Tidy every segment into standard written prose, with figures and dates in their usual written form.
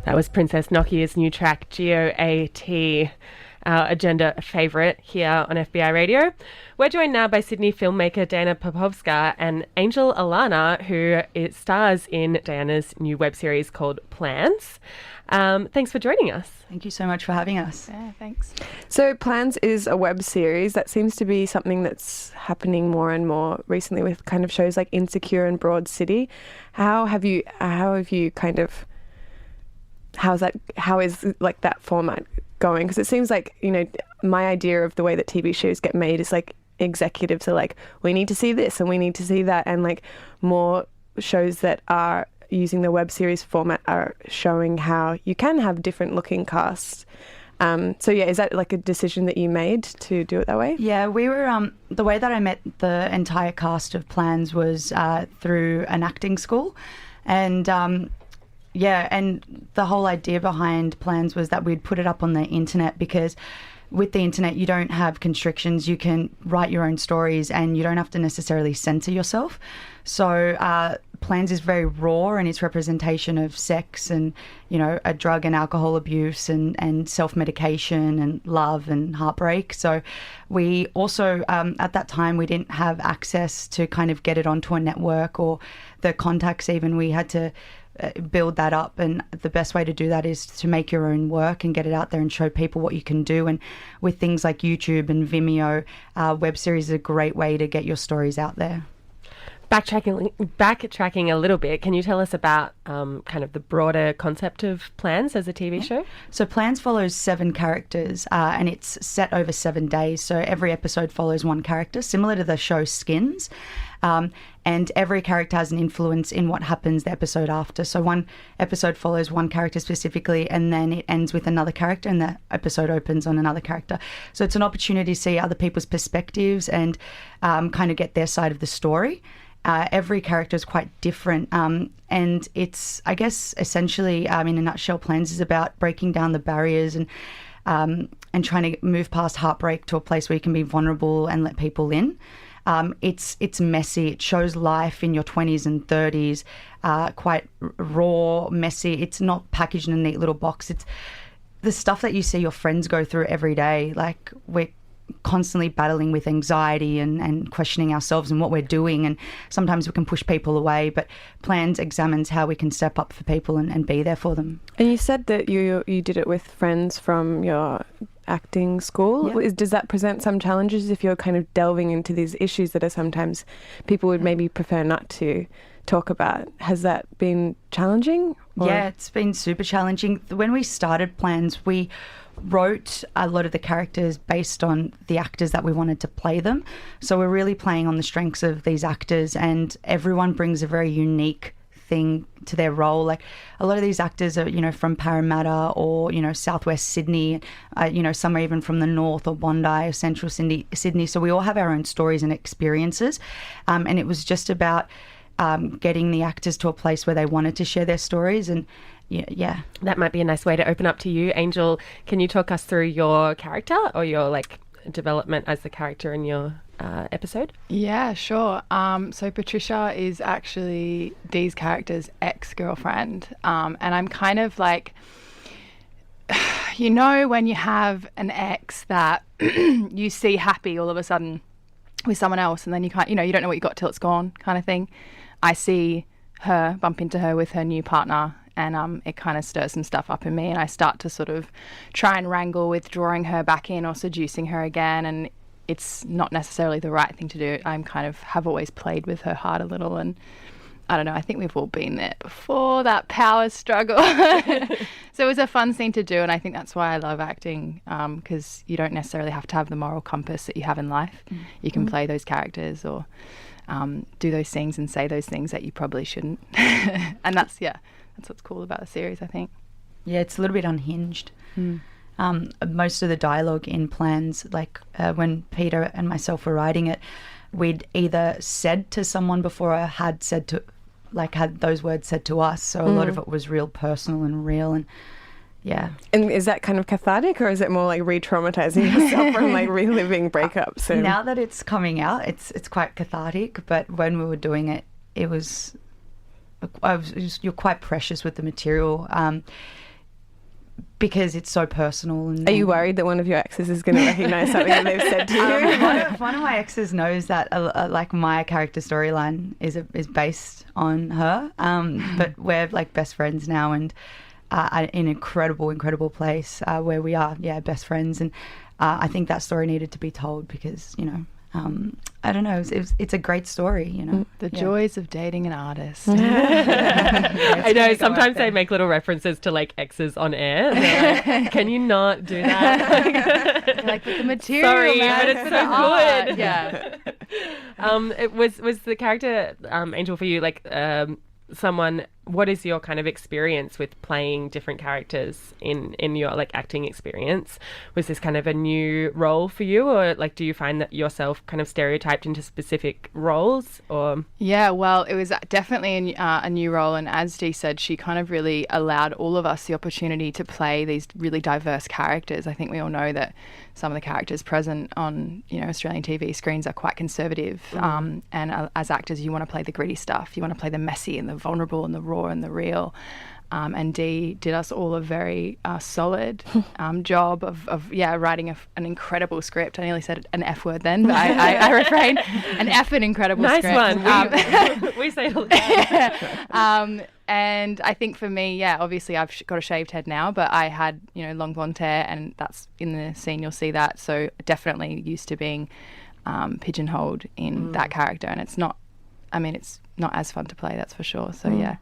That was Princess Nokia's new track, GOAT, our agenda favourite here on FBI Radio. We're joined now by Sydney filmmaker Diana Popovska and Angel Alana, who stars in Diana's new web series called Plans. Thanks for joining us. Thank you so much for having us. Yeah, thanks. So Plans is a web series that seems to be something that's happening more and more recently with kind of shows like Insecure and Broad City. How is like that format going? Because it seems like, you know, my idea of the way that TV shows get made is like executives are like, we need to see this and we need to see that, and like more shows that are using the web series format are showing how you can have different looking casts. So yeah, is that like a decision that you made to do it that way? Yeah, we were, the way that I met the entire cast of Plans was through an acting school. And and the whole idea behind Plans was that we'd put it up on the internet, because with the internet you don't have constrictions. You can write your own stories and you don't have to necessarily censor yourself. So Plans is very raw in its representation of sex and, you know, a drug and alcohol abuse and self-medication and love and heartbreak. So we also, at that time, we didn't have access to kind of get it onto a network or the contacts even. We had to build that up, and the best way to do that is to make your own work and get it out there and show people what you can do. And with things like YouTube and Vimeo, web series is a great way to get your stories out there. Backtracking a little bit, can you tell us about kind of the broader concept of Plans as a TV show? So Plans follows 7 characters and it's set over 7 days. So every episode follows one character, similar to the show Skins. And every character has an influence in what happens the episode after. So one episode follows one character specifically, and then it ends with another character, and the episode opens on another character. So it's an opportunity to see other people's perspectives and kind of get their side of the story. Every character is quite different, and it's, I guess, essentially, in a nutshell, Plans is about breaking down the barriers and trying to move past heartbreak to a place where you can be vulnerable and let people in. It's messy. It shows life in your 20s and 30s, quite raw, messy. It's not packaged in a neat little box. It's the stuff that you see your friends go through every day. Like, we're constantly battling with anxiety and questioning ourselves and what we're doing, and sometimes we can push people away, but Plans examines how we can step up for people and be there for them. And you said that you did it with friends from your acting school. Yeah. Does that present some challenges if you're kind of delving into these issues that are sometimes people would maybe prefer not to talk about? Has that been challenging? Or? Yeah, it's been super challenging. When we started Plans, we wrote a lot of the characters based on the actors that we wanted to play them. So we're really playing on the strengths of these actors, and everyone brings a very unique thing to their role. Like, a lot of these actors are, you know, from Parramatta or, you know, Southwest Sydney, you know, some are even from the North or Bondi or Central Sydney. So we all have our own stories and experiences. And it was just about getting the actors to a place where they wanted to share their stories. And yeah. That might be a nice way to open up to you. Angel, can you talk us through your character or your like development as the character in your episode? Yeah, sure. So Patricia is actually Dee's character's ex-girlfriend. And I'm kind of like, you know, when you have an ex that you see happy all of a sudden with someone else, and then you can't, you know, you don't know what you got till it's gone kind of thing. I see her, bump into her with her new partner, and it kind of stirs some stuff up in me, and I start to sort of try and wrangle with drawing her back in or seducing her again, and it's not necessarily the right thing to do. I'm kind of have always played with her heart a little, and I don't know, I think we've all been there before, that power struggle. So it was a fun thing to do, and I think that's why I love acting, because you don't necessarily have to have the moral compass that you have in life. You can play those characters or do those things and say those things that you probably shouldn't. And that's what's cool about the series, I think. Yeah, it's a little bit unhinged. Most of the dialogue in Plans, like when Peter and myself were writing it, we'd either said to someone before or had those words said to us. So a lot of it was real personal and real, and yeah. And is that kind of cathartic, or is it more like re-traumatizing yourself from like reliving breakups? And... Now that it's coming out, it's quite cathartic. But when we were doing it, you're quite precious with the material. because it's so personal. And Are you worried that one of your exes is going to recognise something that they've said to you? One of my exes knows that like my character storyline is based on her, but we're like best friends now, and in an incredible place where we are best friends, and I think that story needed to be told because I don't know, it's a great story, The joys of dating an artist. I know, sometimes they make little references to like exes on air. Like, can you not do that? Like the material, sorry, man, but it's for so the art. good. Yeah. It was the character Angel for you like someone? What is your kind of experience with playing different characters in your like acting experience? Was this kind of a new role for you, or like do you find that yourself kind of stereotyped into specific roles? Or Yeah, well, it was definitely a new role, and as Dee said, she kind of really allowed all of us the opportunity to play these really diverse characters. I think we all know that some of the characters present on Australian TV screens are quite conservative, and as actors, you want to play the gritty stuff. You want to play the messy and the vulnerable and the raw and the real. And Dee did us all a very solid job of writing an incredible script. I nearly said an F word then, but I refrained. An effing incredible nice script. One. We say it all the time. And I think for me, obviously I've got a shaved head now, but I had, long blonde hair, and that's in the scene, you'll see that. So definitely used to being pigeonholed in that character, and it's not as fun to play, that's for sure. So yeah.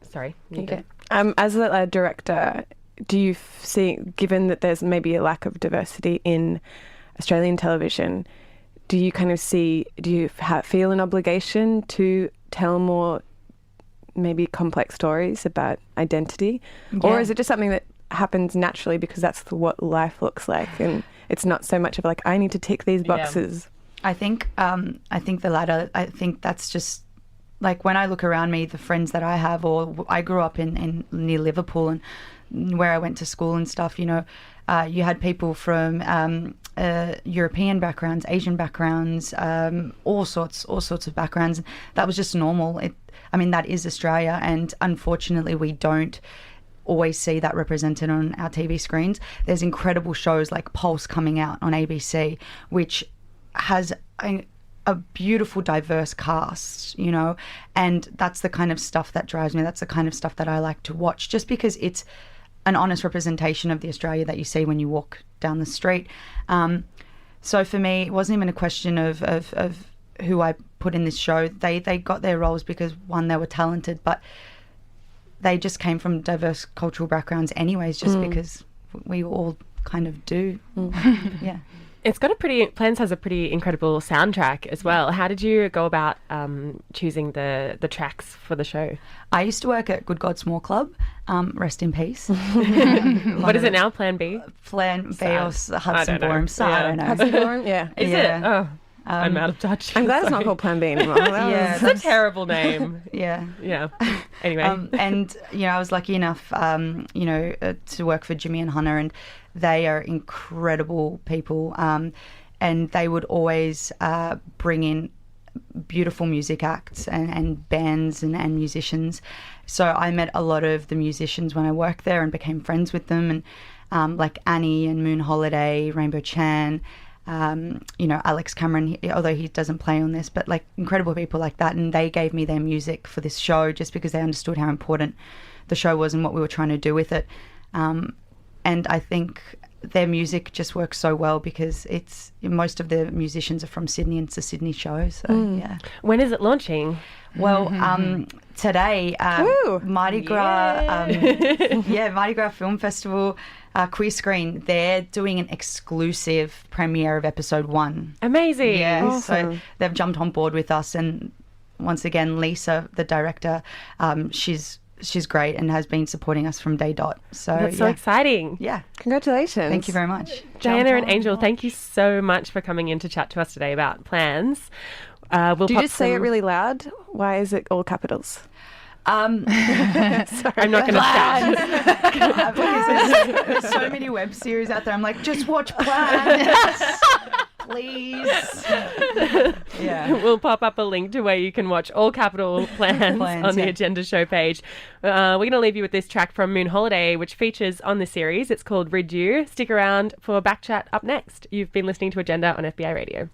Sorry. Okay. As a director, do you see, given that there's maybe a lack of diversity in Australian television, do you feel an obligation to tell more maybe complex stories about identity? Yeah. Or is it just something that happens naturally because that's what life looks like, and it's not so much of like, I need to tick these boxes? I think the latter. I think that's just like when I look around me, the friends that I have, or I grew up in near Liverpool and where I went to school and stuff, you had people from European backgrounds, Asian backgrounds, all sorts of backgrounds. That was just normal. That is Australia, and unfortunately we don't always see that represented on our TV screens. There's incredible shows like Pulse coming out on ABC, which has a beautiful, diverse cast, and that's the kind of stuff that drives me. That's the kind of stuff that I like to watch, just because it's an honest representation of the Australia that you see when you walk down the street. So for me, it wasn't even a question of who I put in this show. They got their roles because, one, they were talented, but they just came from diverse cultural backgrounds anyways, just because we all kind of do. Yeah. It's got Plans has a pretty incredible soundtrack as well. How did you go about choosing the tracks for the show? I used to work at Good God Small Club, rest in peace. What is it now, Plan B? Plan B or Hudson Ballroom. I don't know. Hudson Ballroom, yeah. Is it? Oh, I'm out of touch. I'm glad it's not called Plan B anymore. It's a terrible name. Yeah. Anyway. And, I was lucky enough, to work for Jimmy and Hunter, and they are incredible people. And they would always bring in beautiful music acts and bands and musicians. So I met a lot of the musicians when I worked there and became friends with them. And like Annie and Moon Holiday, Rainbow Chan, Alex Cameron, although he doesn't play on this, but like incredible people like that. And they gave me their music for this show just because they understood how important the show was and what we were trying to do with it. And I think their music just works so well because most of the musicians are from Sydney, and it's a Sydney show. So yeah. When is it launching? Well, today, Mardi Gras, Mardi Gras Film Festival, Queer Screen, they're doing an exclusive premiere of episode 1. Amazing. Yeah, awesome. So they've jumped on board with us, and once again, Lisa, the director, she's great and has been supporting us from day dot. So that's so exciting. Yeah. Congratulations. Thank you very much. Diana and Angel, thank you so much for coming in to chat to us today about Plans. Do you just say it really loud? Why is it all capitals? Sorry, I'm not going to shout. Because there's so many web series out there. I'm like, just watch Plans. please. Yeah. We'll pop up a link to where you can watch all Capital Plans on the Agenda Show page. We're going to leave you with this track from Moon Holiday, which features on the series. It's called Rid You. Stick around for Backchat up next. You've been listening to Agenda on FBI Radio.